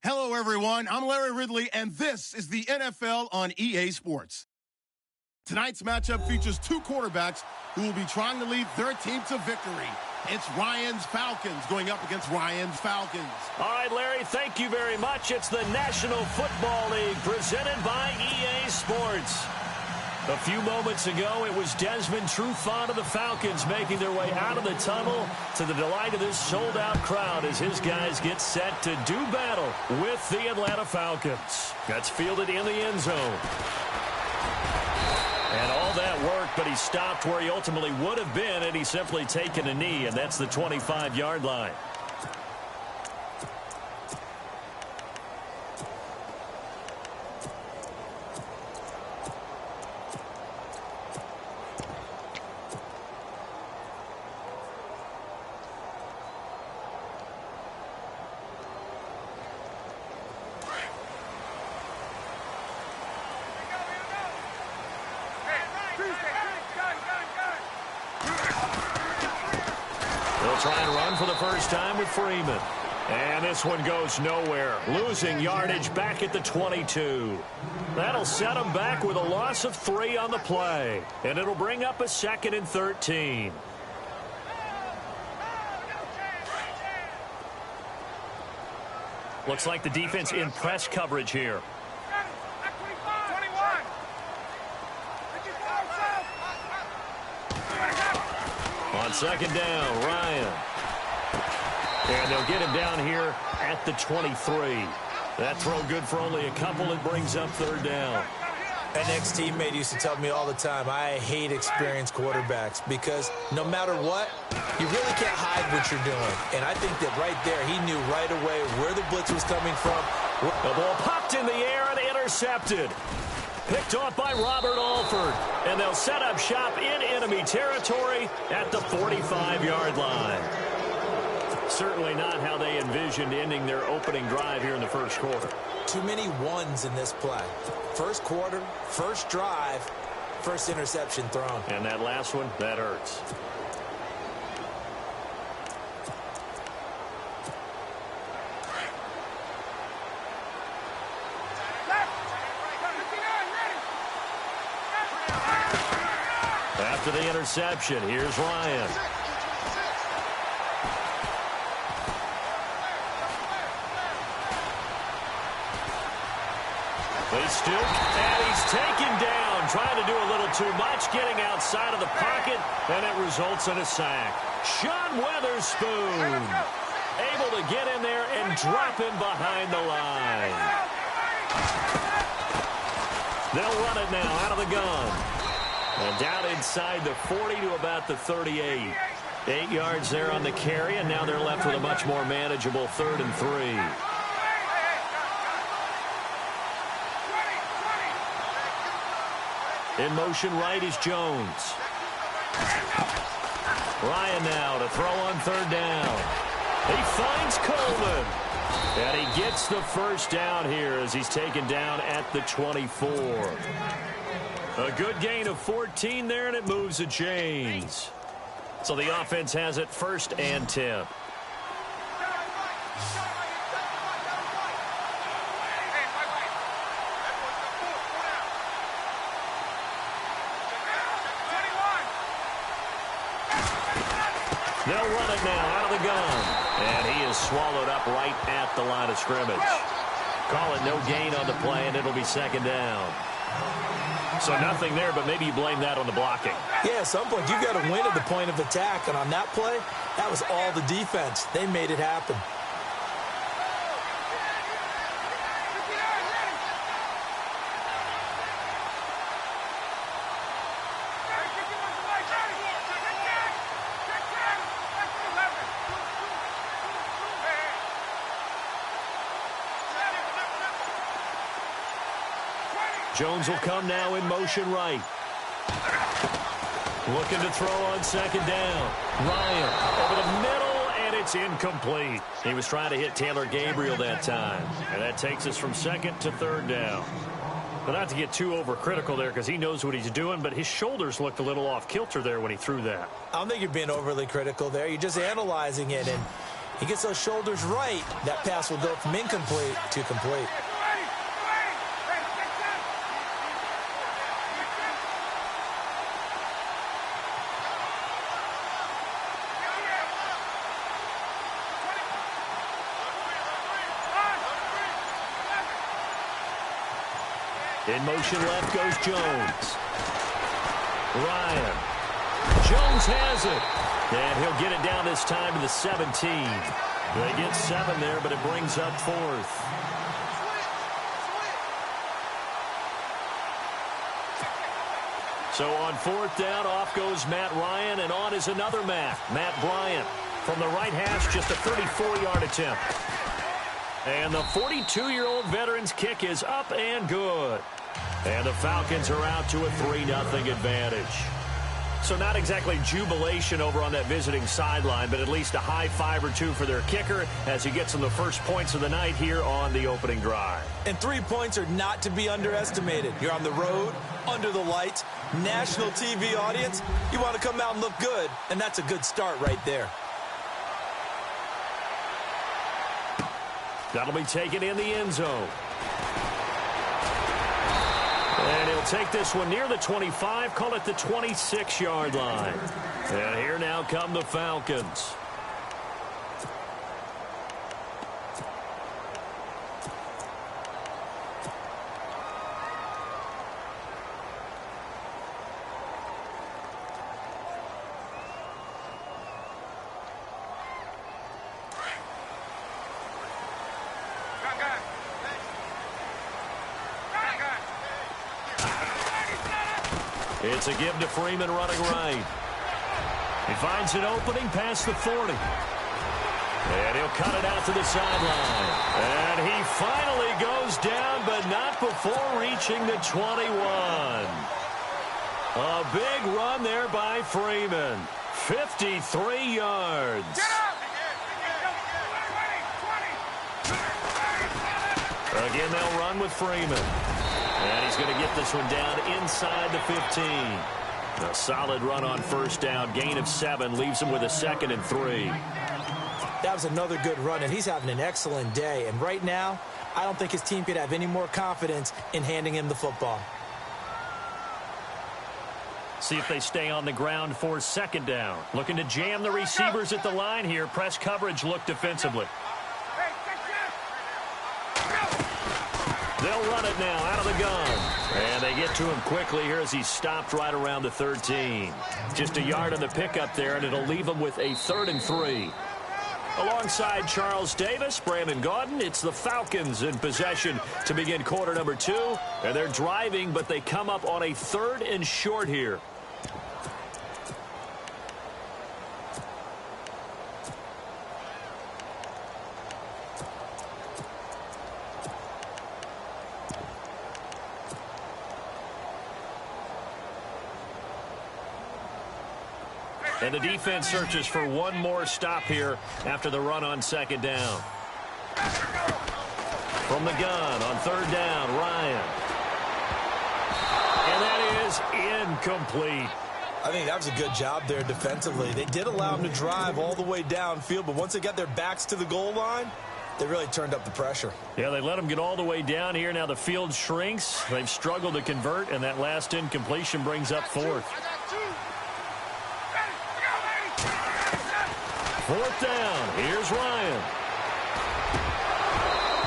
Hello, everyone. I'm Larry Ridley, and this is the NFL on EA Sports. Tonight's matchup features two quarterbacks who will be trying to lead their team to victory. It's Ryan's Falcons going up against Ryan's Falcons. All right, Larry, thank you very much. It's the National Football League presented by EA Sports. A few moments ago, it was Desmond Trufant of the Falcons making their way out of the tunnel to the delight of this sold-out crowd as his guys get set to do battle with the Atlanta Falcons. That's fielded in the end zone. And all that work, but he stopped where he ultimately would have been had he simply taken a knee, and that's the 25-yard line. They'll try and run for the first time with Freeman. And this one goes nowhere. Losing yardage back at the 22. That'll set them back with a loss of 3 on the play. And it'll bring up a 2nd and 13. Looks like the defense in press coverage here. On second down, Ryan. And they'll get him down here at the 23. That throw good for only a couple. It brings up 3rd down. An ex-teammate used to tell me all the time, I hate experienced quarterbacks because no matter what, you really can't hide what you're doing. And I think that right there, he knew right away where the blitz was coming from. The ball popped in the air and intercepted. Picked off by Robert Alford. And they'll set up shop in enemy territory at the 45-yard line. Certainly not how they envisioned ending their opening drive here in the first quarter. Too many ones in this play. First quarter, first drive, first interception thrown. And that last one, that hurts. After the interception, here's Ryan. They stoop, and he's taken down, trying to do a little too much, getting outside of the pocket, and it results in a sack. Sean Weatherspoon able to get in there and drop him behind the line. They'll run it now out of the gun. And down inside the 40 to about the 38. 8 yards there on the carry, and now they're left with a much more manageable 3rd and 3. In motion right is Jones. Ryan now to throw on 3rd down. He finds Coleman. And he gets the first down here as he's taken down at the 24. A good gain of 14 there, and it moves the chains. So the offense has it 1st and 10. They'll run it now out of the gun. And he is swallowed up right at the line of scrimmage. Call it no gain on the play, and it'll be 2nd down. So nothing there, but maybe you blame that on the blocking. Yeah, at some point, you've got to win at the point of attack. And on that play, that was all the defense. They made it happen. Jones will come now in motion right. Looking to throw on 2nd down. Ryan over the middle, and it's incomplete. He was trying to hit Taylor Gabriel that time. And that takes us from 2nd to 3rd down. But not to get too overcritical there because he knows what he's doing, but his shoulders looked a little off kilter there when he threw that. I don't think you're being overly critical there. You're just analyzing it, and He gets those shoulders right, that pass will go from incomplete to complete. In motion left goes Jones. Ryan. Jones has it. And he'll get it down this time to the 17. They get 7 there, but it brings up 4th. So on 4th down, off goes Matt Ryan, and on is another Matt Bryant. From the right hash, just a 34-yard attempt. And the 42-year-old veteran's kick is up and good. And the Falcons are out to a 3-0 advantage. So not exactly jubilation over on that visiting sideline, but at least a high 5 or 2 for their kicker as he gets them the first points of the night here on the opening drive. And 3 points are not to be underestimated. You're on the road, under the lights, national TV audience. You want to come out and look good, and that's a good start right there. That'll be taken in the end zone. And he'll take this one near the 25, call it the 26-yard line. And here now come the Falcons. It's a give to Freeman running right. He finds an opening past the 40. And he'll cut it out to the sideline. And he finally goes down, but not before reaching the 21. A big run there by Freeman. 53 yards. Again, they'll run with Freeman. And he's going to get this one down inside the 15. A solid run on first down. Gain of 7 leaves him with a 2nd and 3. That was another good run, and he's having an excellent day. And right now, I don't think his team could have any more confidence in handing him the football. See if they stay on the ground for 2nd down. Looking to jam the receivers at the line here. Press coverage look defensively. They'll run it now out of the gun. And they get to him quickly here as he's stopped right around the 13. Just a yard on the pickup there, and it'll leave him with a 3rd and 3. Alongside Charles Davis, Brandon Gaudin, it's the Falcons in possession to begin quarter number 2. And they're driving, but they come up on a 3rd and short here. And the defense searches for one more stop here after the run on 2nd down. From the gun on 3rd down, Ryan. And that is incomplete. I think that was a good job there defensively. They did allow him to drive all the way downfield, but once they got their backs to the goal line, they really turned up the pressure. Yeah, they let him get all the way down here. Now the field shrinks. They've struggled to convert, and that last incompletion brings up 4th. 4th down. Here's Ryan.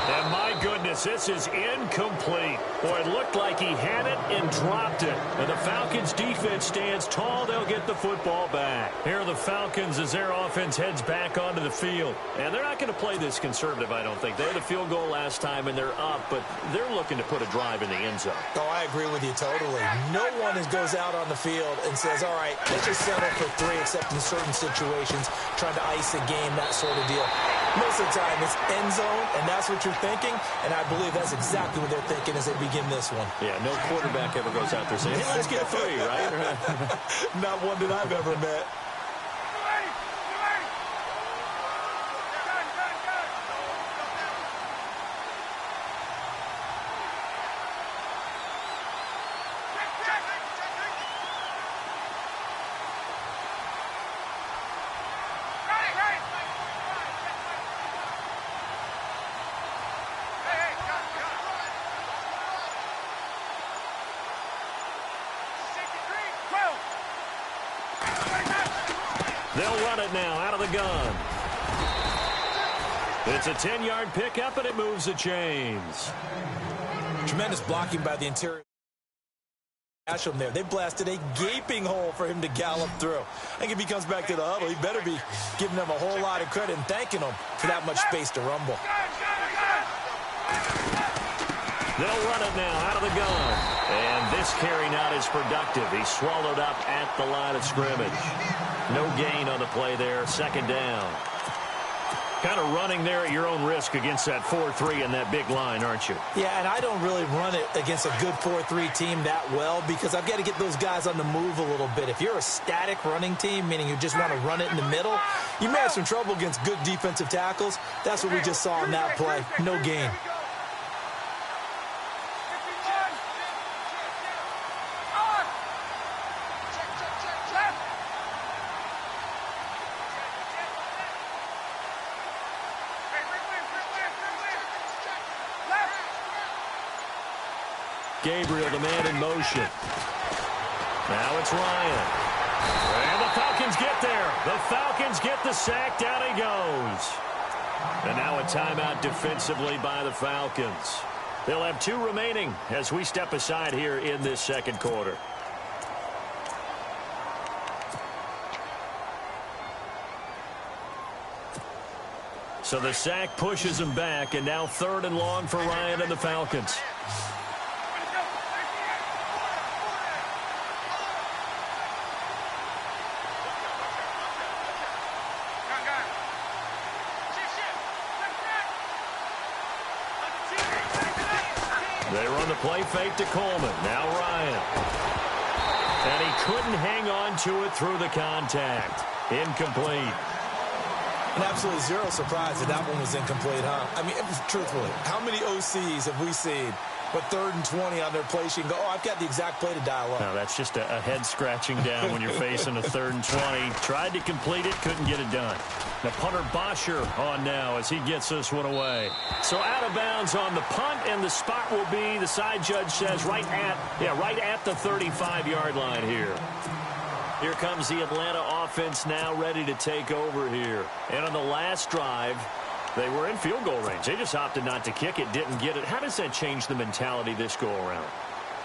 And my goodness, this is incomplete. Boy, it looked like he had it and dropped it. And the Falcons defense stands tall. They'll get the football back. Here are the Falcons as their offense heads back onto the field. And they're not going to play this conservative, I don't think. They had a field goal last time, and they're up, but they're looking to put a drive in the end zone. Oh, I agree with you totally. No one goes out on the field and says, all right, let's just settle for 3, except in certain situations, trying to ice a game, that sort of deal. Most of the time, it's end zone, and that's what you're thinking, and I believe that's exactly what they're thinking as they begin this one. Yeah, no quarterback ever goes out there saying, hey, let's get 3, right? Not one that I've ever met. They'll run it now out of the gun. It's a 10-yard pickup, and it moves the chains. Tremendous blocking by the interior. There. They blasted a gaping hole for him to gallop through. I think if he comes back to the huddle, he better be giving them a whole lot of credit and thanking them for that much space to rumble. They'll run it now out of the gun. And this carry not as productive. He's swallowed up at the line of scrimmage. No gain on the play there. Second down. Kind of running there at your own risk against that 4-3 and that big line, aren't you? Yeah, and I don't really run it against a good 4-3 team that well because I've got to get those guys on the move a little bit. If you're a static running team, meaning you just want to run it in the middle, you may have some trouble against good defensive tackles. That's what we just saw in that play. No gain. Gabriel, the man in motion. Now it's Ryan. And the Falcons get there. The Falcons get the sack. Down he goes. And now a timeout defensively by the Falcons. They'll have 2 remaining as we step aside here in this second quarter. So the sack pushes him back, and now 3rd and long for Ryan and the Falcons. They run the play fake to Coleman. Now Ryan. And he couldn't hang on to it through the contact. Incomplete. And absolutely zero surprise that that one was incomplete, huh? I mean, truthfully, how many OCs have we seen with 3rd and 20 on their play sheet and go, oh, I've got the exact play to dial up? No, that's just a head scratching down when you're facing a 3rd and 20. Tried to complete it, couldn't get it done. The punter Bosher on now as he gets this one away. So out of bounds on the punt, and the spot will be, the side judge says, right at the 35-yard line here. Here comes the Atlanta offense now ready to take over here. And on the last drive, they were in field goal range. They just opted not to kick it, didn't get it. How does that change the mentality this go around?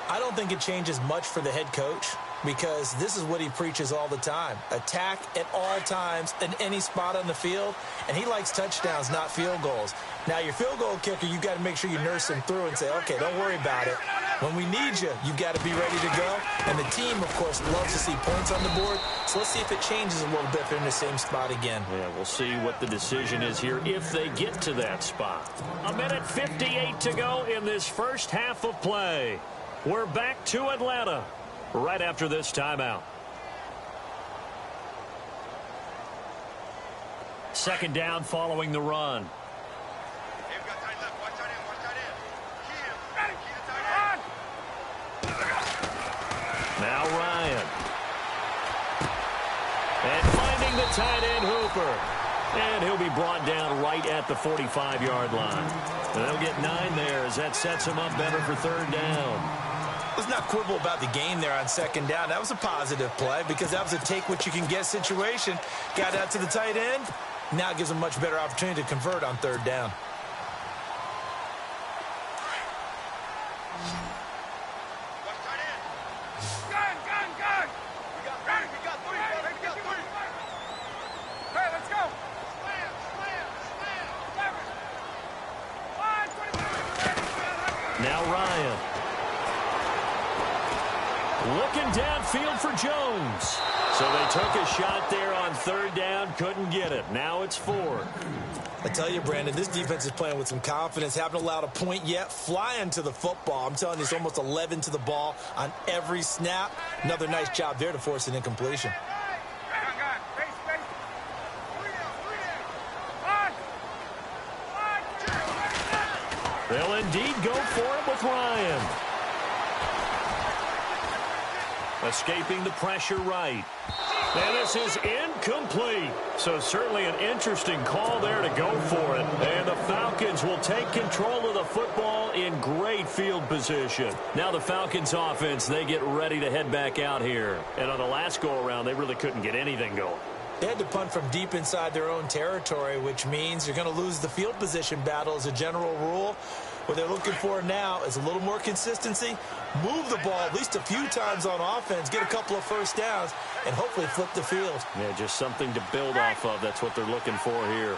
I don't think it changes much for the head coach because this is what he preaches all the time. Attack at all times in any spot on the field, and he likes touchdowns, not field goals. Now, your field goal kicker, you've got to make sure you nurse him through and say, okay, don't worry about it. When we need you, you've got to be ready to go. And the team, of course, loves to see points on the board. So let's see if it changes a little bit if they're in the same spot again. Yeah, we'll see what the decision is here if they get to that spot. 1:58 to go in this first half of play. We're back to Atlanta right after this timeout. Second down following the run. Now Ryan. And finding the tight end Hooper. And he'll be brought down right at the 45-yard line. And they'll get 9 there as that sets him up better for 3rd down. Let's not quibble about the gain there on 2nd down. That was a positive play because that was a take-what-you-can-get situation. Got out to the tight end. Now it gives him a much better opportunity to convert on 3rd down. Now Ryan. Looking downfield for Jones. So they took a shot there on 3rd down, couldn't get it. Now it's 4th. I tell you, Brandon, this defense is playing with some confidence. Haven't allowed a point yet. Flying to the football. I'm telling you, it's almost 11 to the ball on every snap. Another nice job there to force an incompletion. They'll indeed go for it with Ryan. Escaping the pressure right. And this is incomplete. So certainly an interesting call there to go for it. And the Falcons will take control of the football in great field position. Now the Falcons offense, they get ready to head back out here. And on the last go-around, they really couldn't get anything going. They had to punt from deep inside their own territory, which means you're going to lose the field position battle as a general rule. What they're looking for now is a little more consistency, move the ball at least a few times on offense, get a couple of first downs, and hopefully flip the field. Yeah, just something to build off of. That's what they're looking for here.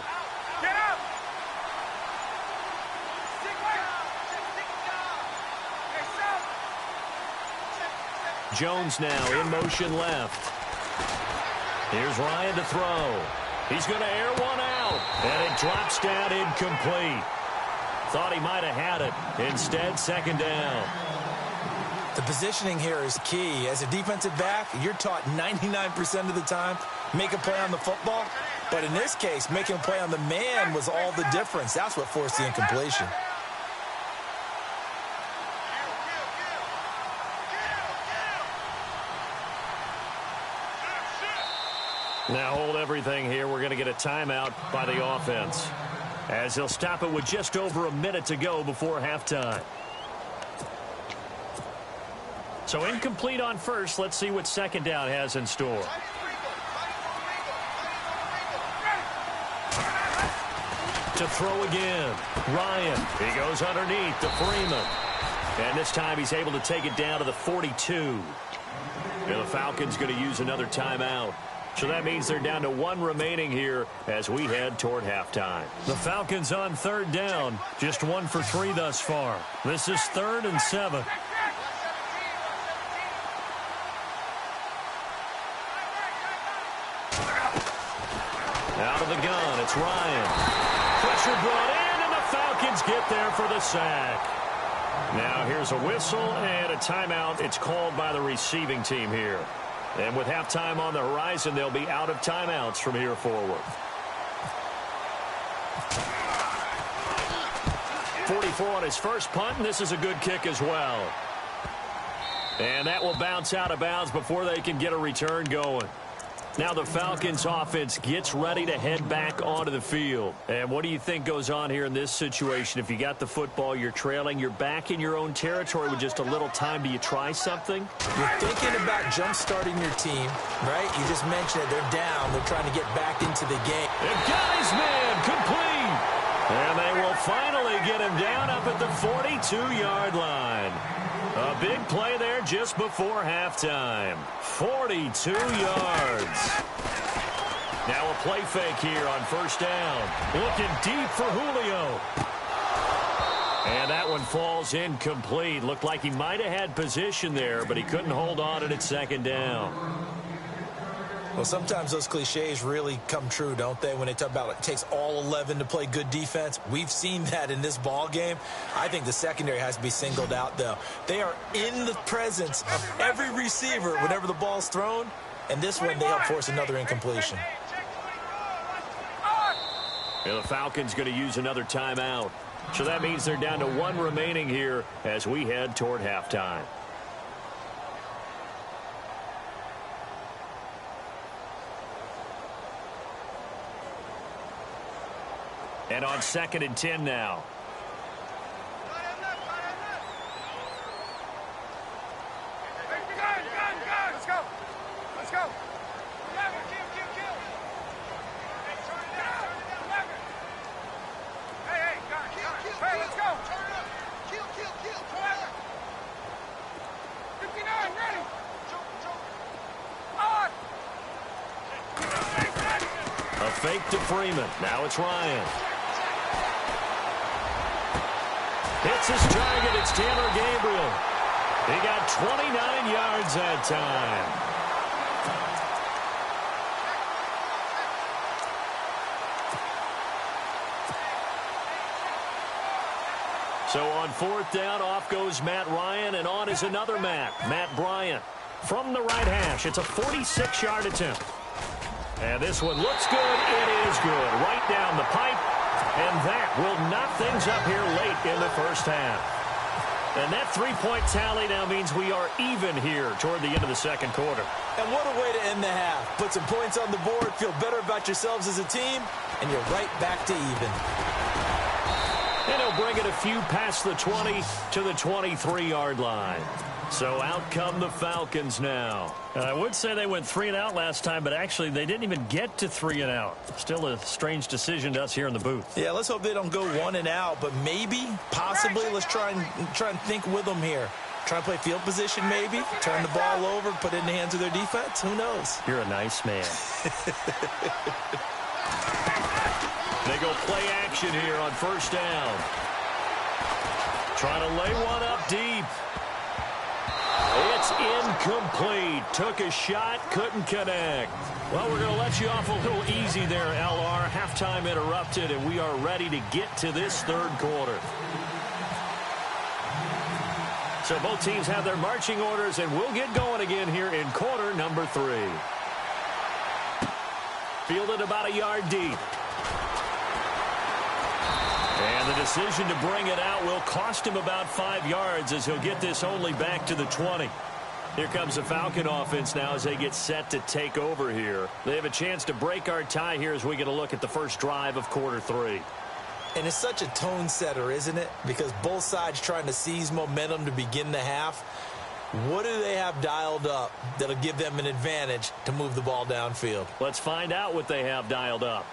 Jones now in motion left. Here's Ryan to throw. He's going to air one out, and it drops down incomplete. Thought he might have had it. Instead, second down. The positioning here is key. As a defensive back, you're taught 99% of the time, make a play on the football. But in this case, making a play on the man was all the difference. That's what forced the incompletion. Now hold everything here. We're going to get a timeout by the offense, as they'll stop it with just over a minute to go before halftime. So incomplete on first. Let's see what second down has in store. To throw again. Ryan. He goes underneath to Freeman. And this time he's able to take it down to the 42. And the Falcons going to use another timeout. So that means they're down to one remaining here as we head toward halftime. The Falcons on third down. Just 1 for 3 thus far. This is 3rd and 7. Out of the gun, it's Ryan. Pressure brought in, and the Falcons get there for the sack. Now here's a whistle and a timeout. It's called by the receiving team here. And with halftime on the horizon, they'll be out of timeouts from here forward. 44 on his first punt, and this is a good kick as well. And that will bounce out of bounds before they can get a return going. Now the Falcons offense gets ready to head back onto the field. And what do you think goes on here in this situation? If you got the football, you're trailing, you're back in your own territory with just a little time. Do you try something? You're thinking about jump-starting your team, right? You just mentioned it. They're down. They're trying to get back into the game. And got his man complete. And they will finally get him down up at the 42-yard line. A big play there just before halftime. 42 yards. Now a play fake here on first down. Looking deep for Julio. And that one falls incomplete. Looked like he might have had position there, but he couldn't hold on to it second down. Well, sometimes those cliches really come true, don't they? When they talk about it takes all 11 to play good defense. We've seen that in this ball game. I think the secondary has to be singled out, though. They are in the presence of every receiver whenever the ball's thrown. And this one, they help force another incompletion. Yeah, the Falcons going to use another timeout. So that means they're down to one remaining here as we head toward halftime. And on 2nd and 10 now. Let's go. Let's go. Hey, let's go. Kill. 59, ready. On. A fake to Freeman. Now it's Ryan. Hits his target. It's Taylor Gabriel. He got 29 yards that time. So on 4th down, off goes Matt Ryan, and on is another Matt Bryant. From the right hash, it's a 46-yard attempt. And this one looks good. It is good. Right down the pipe. And that will knock things up here late in the first half. And that three-point tally now means we are even here toward the end of the second quarter. And what a way to end the half. Put some points on the board, feel better about yourselves as a team, and you're right back to even. And he'll bring it a few past the 20 to the 23-yard line. So out come the Falcons now. I would say they went 3 and out last time, but actually they didn't even get to 3 and out. Still a strange decision to us here in the booth. Yeah, let's hope they don't go 1 and out, but maybe, possibly, let's try and think with them here. Try and play field position maybe, turn the ball over, put it in the hands of their defense. Who knows? You're a nice man. They go play action here on first down. Trying to lay one up deep. It's incomplete. Took a shot, couldn't connect. Well, we're going to let you off a little easy there, LR. Halftime interrupted, and we are ready to get to this third quarter. So both teams have their marching orders, and we'll get going again here in quarter number 3. Fielded about a yard deep. And the decision to bring it out will cost him about 5 yards as he'll get this only back to the 20. Here comes the Falcon offense now as they get set to take over here. They have a chance to break our tie here as we get a look at the first drive of quarter 3. And it's such a tone setter, isn't it? Because both sides trying to seize momentum to begin the half. What do they have dialed up that'll give them an advantage to move the ball downfield? Let's find out what they have dialed up.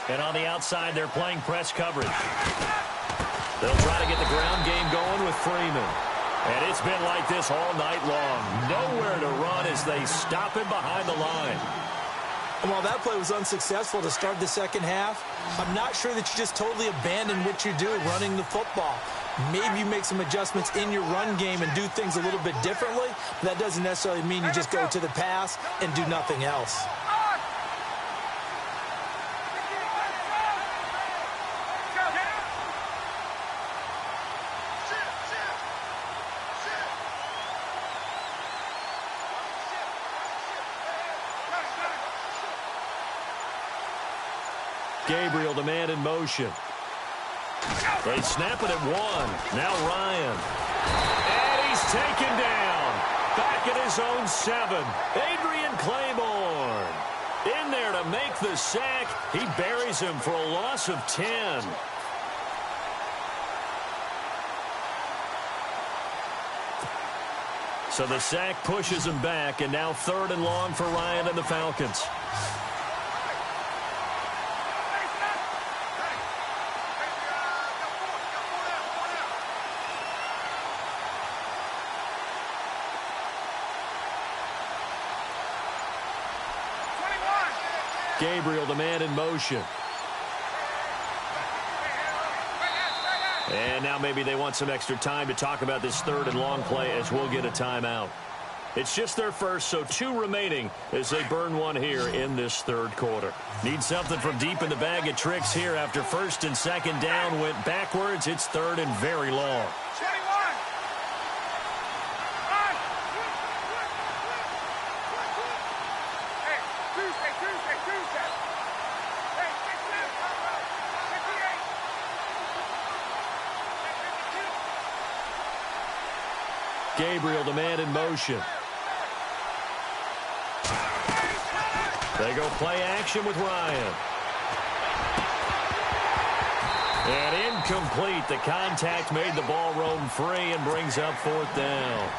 And on the outside, they're playing press coverage. They'll try to get the ground game going with Freeman. And it's been like this all night long. Nowhere to run as they stop him behind the line. And while that play was unsuccessful to start the second half, I'm not sure that you just totally abandon what you do running the football. Maybe you make some adjustments in your run game and do things a little bit differently. But that doesn't necessarily mean you just go to the pass and do nothing else. Gabriel, the man in motion. They snap it at 1. Now Ryan. And he's taken down. Back at his own 7. Adrian Claiborne. In there to make the sack. He buries him for a loss of 10. So the sack pushes him back, and now 3rd and long for Ryan and the Falcons. Gabriel, the man in motion. And now maybe they want some extra time to talk about this 3rd and long play as we'll get a timeout. It's just their first, so 2 remaining as they burn 1 here in this 3rd quarter. Need something from deep in the bag of tricks here after 1st and 2nd down went backwards. It's 3rd and very long. Gabriel, the man in motion. They go play action with Ryan. And incomplete. The contact made the ball roam free and brings up 4th down.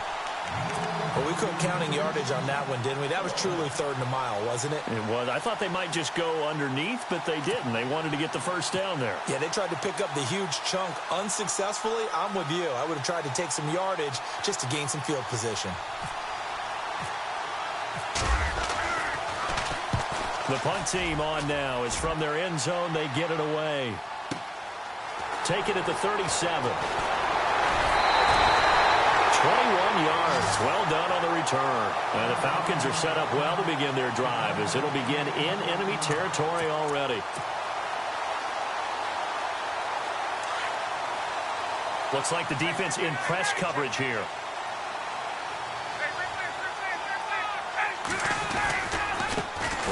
Well, we couldn't counting yardage on that one, didn't we? That was truly 3rd and a mile, wasn't it? It was. I thought they might just go underneath, but they didn't. They wanted to get the 1st down there. Yeah, they tried to pick up the huge chunk unsuccessfully. I'm with you. I would have tried to take some yardage just to gain some field position. The punt team on now is from their end zone. They get it away. Take it at the 37. 21 yards. Well done on the return. And the Falcons are set up well to begin their drive as it'll begin in enemy territory already. Looks like the defense in press coverage here.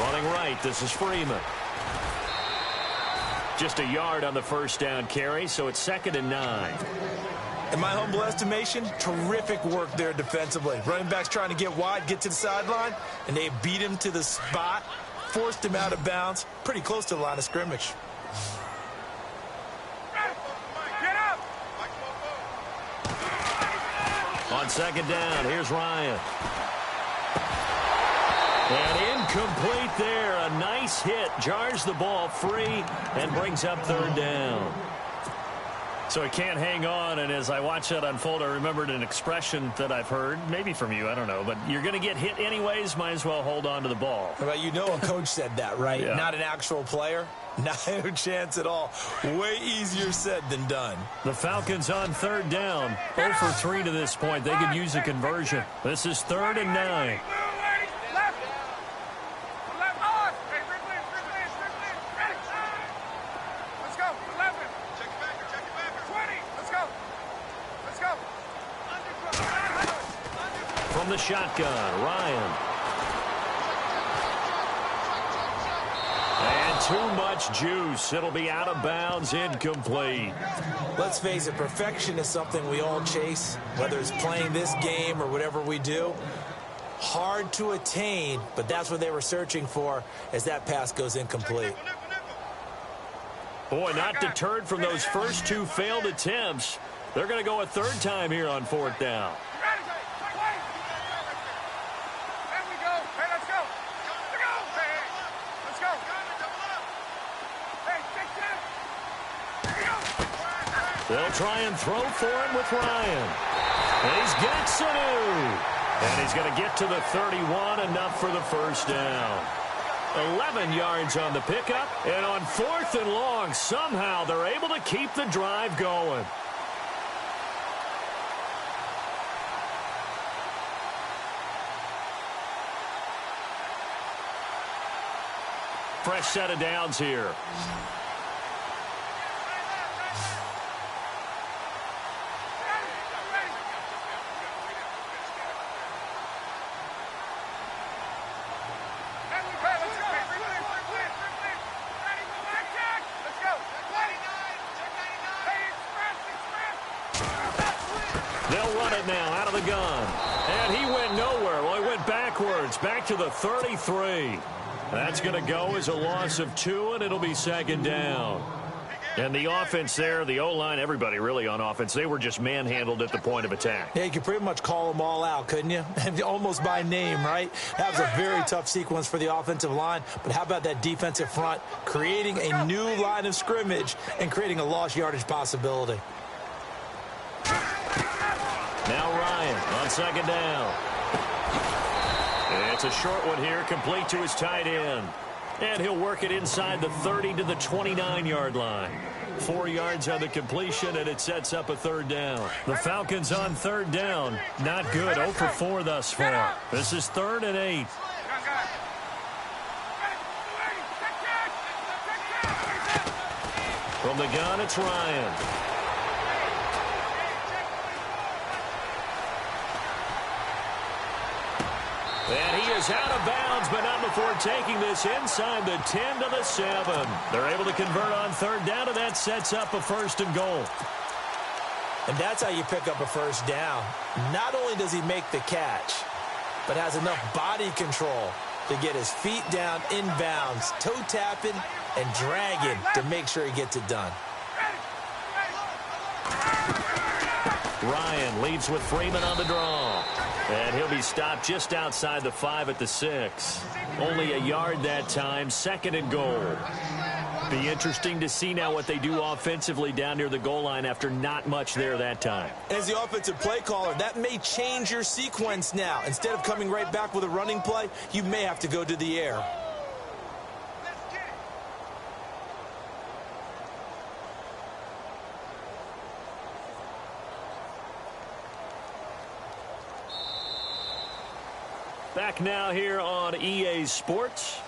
Running right, this is Freeman. Just a yard on the 1st down carry, so it's 2nd and 9. In my humble estimation, terrific work there defensively. Running backs trying to get wide, get to the sideline, and they beat him to the spot, forced him out of bounds, pretty close to the line of scrimmage. On second down, here's Ryan. And incomplete there. A nice hit. Jars the ball free and brings up third down. So he can't hang on, and as I watch that unfold, I remembered an expression that I've heard, maybe from you, I don't know, but you're going to get hit anyways, might as well hold on to the ball. Well, you know a coach said that, right? Yeah. Not an actual player. Not a chance at all. Way easier said than done. The Falcons on third down. 0 for 3 to this point. They could use a conversion. This is 3rd and 9. From the shotgun, Ryan. And too much juice. It'll be out of bounds, incomplete. Let's face it, perfection is something we all chase, whether it's playing this game or whatever we do. Hard to attain, but that's what they were searching for as that pass goes incomplete. Boy, not deterred from those first 2 failed attempts. They're going to go a 3rd time here on 4th down. They'll try and throw for him with Ryan. And he's got Sanu. And he's going to get to the 31, enough for the first down. 11 yards on the pickup. And on 4th and long, somehow they're able to keep the drive going. Fresh set of downs here. They'll run it now out of the gun. And he went nowhere. Well, he went backwards, back to the 33. That's going to go as a loss of 2, and it'll be 2nd down. And the offense there, the O-line, everybody really on offense, they were just manhandled at the point of attack. Yeah, you could pretty much call them all out, couldn't you? Almost by name, right? That was a very tough sequence for the offensive line. But how about that defensive front creating a new line of scrimmage and creating a lost yardage possibility? Now Ryan on 2nd down. And it's a short one here, complete to his tight end. And he'll work it inside the 30 to the 29-yard line. 4 yards on the completion, and it sets up a 3rd down. The Falcons on 3rd down. Not good. 0 for 4 thus far. This is 3rd and 8. From the gun, it's Ryan. And he is out of bounds, but not before taking this inside the 10 to the 7. They're able to convert on 3rd down, and that sets up a 1st and goal. And that's how you pick up a 1st down. Not only does he make the catch, but has enough body control to get his feet down inbounds, toe tapping and dragging to make sure he gets it done. Ryan leads with Freeman on the draw. And he'll be stopped just outside the 5 at the 6. Only a yard that time, 2nd and goal. Be interesting to see now what they do offensively down near the goal line after not much there that time. As the offensive play caller, that may change your sequence now. Instead of coming right back with a running play, you may have to go to the air. Back now here on EA Sports.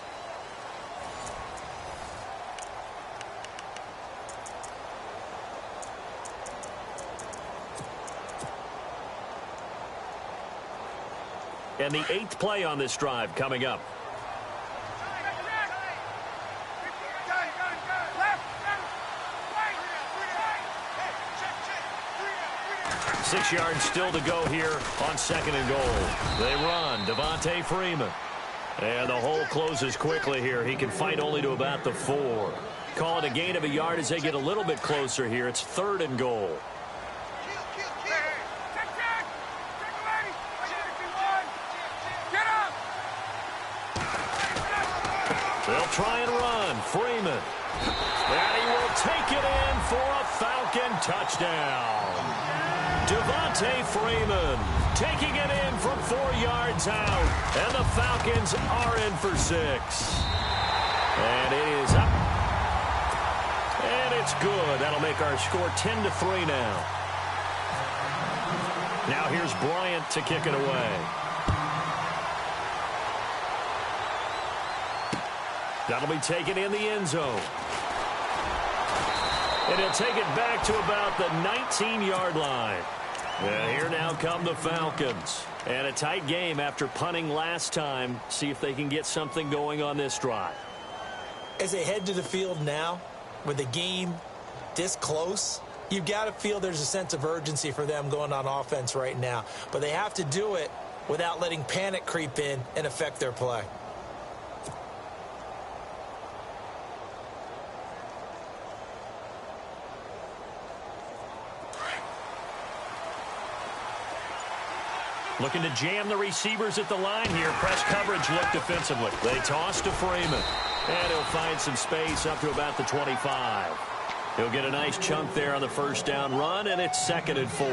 And the 8th play on this drive coming up. Six yards still to go here on 2nd and goal. They run. Devontae Freeman. And the hole closes quickly here. He can fight only to about the 4. Call it a gain of a yard as they get a little bit closer here. It's 3rd and goal. They'll try and run. Freeman. And he will take it in for a Falcon touchdown. Devontae Freeman taking it in from 4 yards out. And the Falcons are in for 6. And it is up. And it's good. That'll make our score 10-3 now. Now here's Bryant to kick it away. That'll be taken in the end zone. And he'll take it back to about the 19-yard line. And here now come the Falcons. And a tight game after punting last time. See if they can get something going on this drive. As they head to the field now, with the game this close, you've got to feel there's a sense of urgency for them going on offense right now. But they have to do it without letting panic creep in and affect their play. Looking to jam the receivers at the line here. Press coverage look defensively. They toss to Freeman. And he'll find some space up to about the 25. He'll get a nice chunk there on the first down run, and it's 2nd and 4.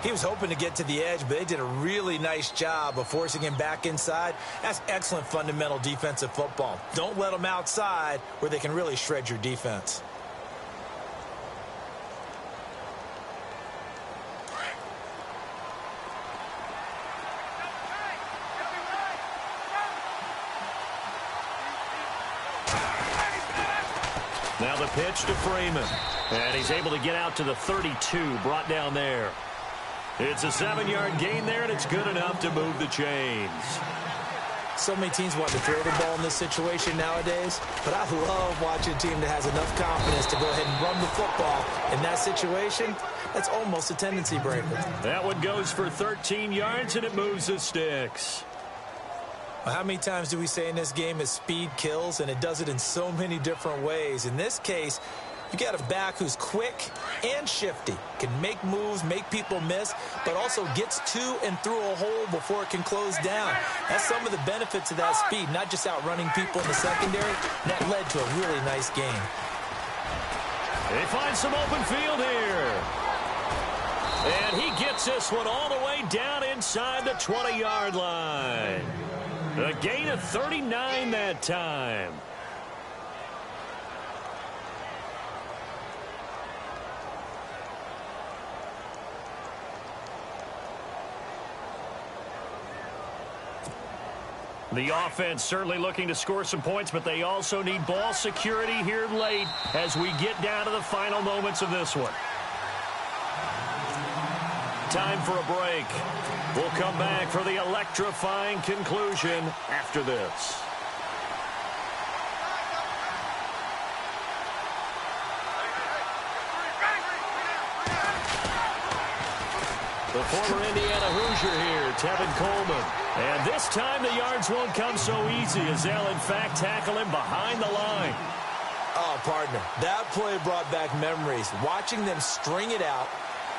He was hoping to get to the edge, but they did a really nice job of forcing him back inside. That's excellent fundamental defensive football. Don't let them outside where they can really shred your defense. Now the pitch to Freeman. And he's able to get out to the 32, brought down there. It's a 7-yard gain there, and it's good enough to move the chains. So many teams want to throw the ball in this situation nowadays, but I love watching a team that has enough confidence to go ahead and run the football. In that situation, that's almost a tendency breaker. That one goes for 13 yards, and it moves the sticks. How many times do we say in this game that speed kills, and it does it in so many different ways? In this case, you got a back who's quick and shifty, can make moves, make people miss, but also gets to and through a hole before it can close down. That's some of the benefits of that speed, not just outrunning people in the secondary. That led to a really nice game. They find some open field here. And he gets this one all the way down inside the 20-yard line. A gain of 39 that time. The offense certainly looking to score some points, but they also need ball security here late as we get down to the final moments of this one. Time for a break. We'll come back for the electrifying conclusion after this. The former Indiana Hoosier here, Tevin Coleman. And this time the yards won't come so easy as they'll in fact tackle him behind the line. Oh, partner, that play brought back memories. Watching them string it out,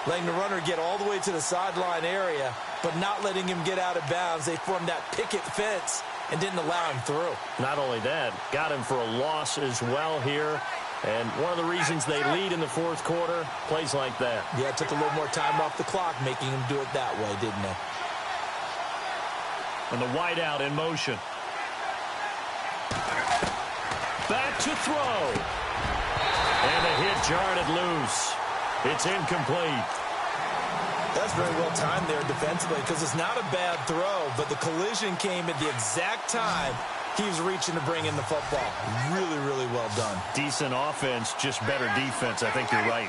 letting the runner get all the way to the sideline area, but not letting him get out of bounds. They formed that picket fence and didn't allow him through. Not only that, got him for a loss as well here. And one of the reasons they lead in the fourth quarter, plays like that. Yeah, it took a little more time off the clock, making him do it that way, didn't it? And the wideout in motion. Back to throw. And the hit jarred it loose. It's incomplete. That's very well timed there defensively because it's not a bad throw, but the collision came at the exact time he was reaching to bring in the football. Really, really well done. Decent offense, just better defense. I think you're right.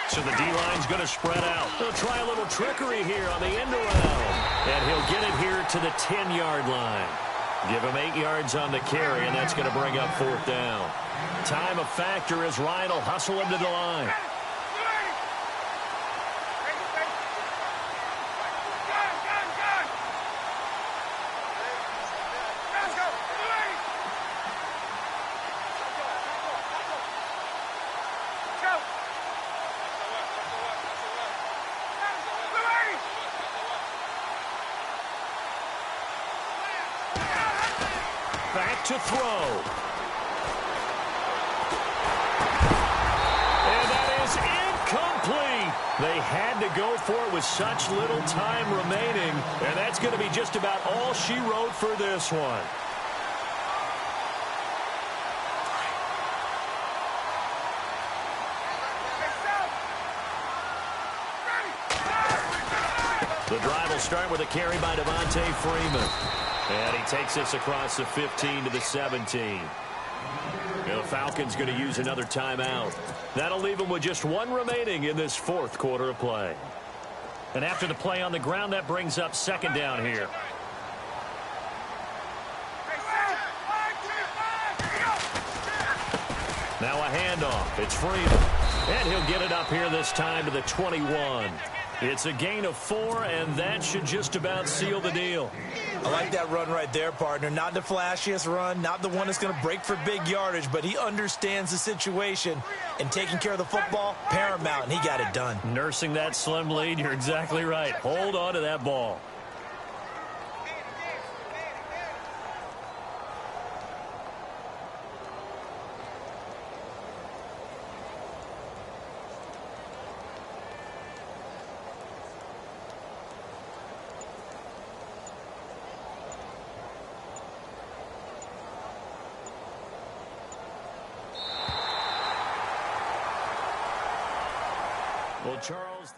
So the D-line's going to spread out. They'll try a little trickery here on the end around. And he'll get it here to the 10-yard line. Give him 8 yards on the carry, and that's going to bring up fourth down. Time a factor as Ryan will hustle him to the line. to throw. And that is incomplete. They had to go for it with such little time remaining, and that's going to be just about all she wrote for this one. The drive will start with a carry by Devontae Freeman. And he takes this across the 15 to the 17. The Falcons going to use another timeout. That'll leave them with just one remaining in this fourth quarter of play. And after the play on the ground, that brings up second down here. Now a handoff. It's Freeman. And he'll get it up here this time to the 21. It's a gain of 4, and that should just about seal the deal. I like that run right there, partner. Not the flashiest run, not the one that's going to break for big yardage, but he understands the situation, and taking care of the football, paramount, and he got it done. Nursing that slim lead, you're exactly right. Hold on to that ball. Well, Charles,